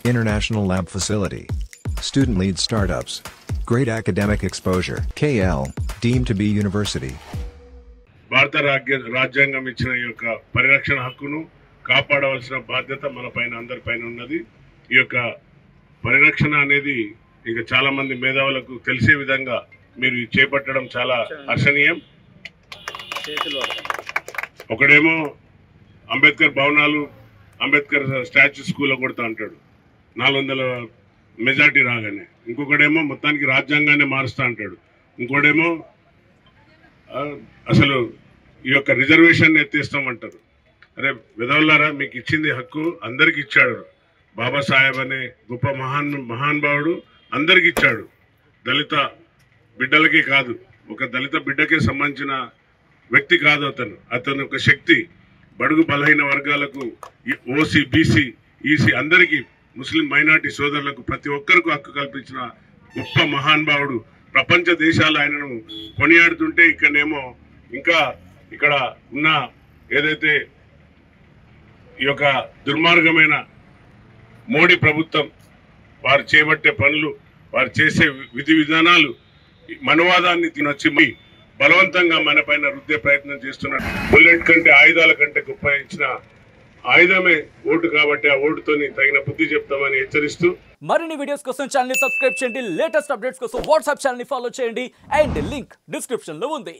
International lab facility. Student-lead startups. Great academic exposure. KL, deemed to be university. భారత రాజ్యాంగం ఇచ్చిన ఈ యొక్క పరిరక్షణ హక్కును కాపాడవలసిన బాధ్యత మన పైన అందరిపైన ఉన్నది. ఈ యొక్క పరిరక్షణ అనేది ఇంకా చాలా మంది మేధావులకు తెలిసే విధంగా మీరు చేపట్టడం చాలా హర్షణీయం. ఒకడేమో అంబేద్కర్ భవనాలు, అంబేద్కర్ స్టాచ్యూ స్కూల్లో కొడతా అంటాడు 400 మెజార్టీ రాగానే. ఇంకొకడేమో మొత్తానికి రాజ్యాంగాన్ని మారుస్తా అంటాడు. ఇంకోడేమో అసలు ఈ యొక్క రిజర్వేషన్ ఎత్తేస్తామంటారు. అరే విధవలారా, మీకు ఇచ్చింది హక్కు అందరికి ఇచ్చాడు. బాబాసాహెబ్ అనే గొప్ప మహానుభావుడు అందరికి ఇచ్చాడు. దళిత బిడ్డలకే కాదు, ఒక దళిత బిడ్డకే సంబంధించిన వ్యక్తి కాదు అతను ఒక శక్తి. బడుగు బలహీన వర్గాలకు, ఓసీ, బీసీ, ఈసీ అందరికీ, ముస్లిం మైనార్టీ సోదరులకు ప్రతి ఒక్కరికి హక్కు కల్పించిన గొప్ప మహానుభావుడు. ప్రపంచ దేశాలు ఆయనను కొనియాడుతుంటే ఇక్కడనేమో ఇంకా ఇక్కడ ఉన్న ఏదైతే ఈ యొక్క దుర్మార్గమైన మోడీ ప్రభుత్వం వారు చేపట్టే పనులు, వారు చేసే విధి విధానాలు మనవాదాన్ని తినొచ్చి బలవంతంగా మన పైన రుద్దే ప్రయత్నం చేస్తున్నారు. బుల్లెట్ కంటే ఆయుధాల కంటే గొప్ప ఇచ్చిన ఆయుధమే ఓటు కాబట్టి ఆ ఓటుతోని తగిన బుద్ధి చెప్తామని హెచ్చరిస్తూ మరిన్ని వీడియోస్ కోసం ఛానల్ ని సబ్స్క్రైబ్ చేయండి. లేటెస్ట్ అప్డేట్స్ కోసం వాట్సాప్ ఛానల్ ని ఫాలో చేయండి. అండ్ లింక్ డిస్క్రిప్షన్ లో ఉంది.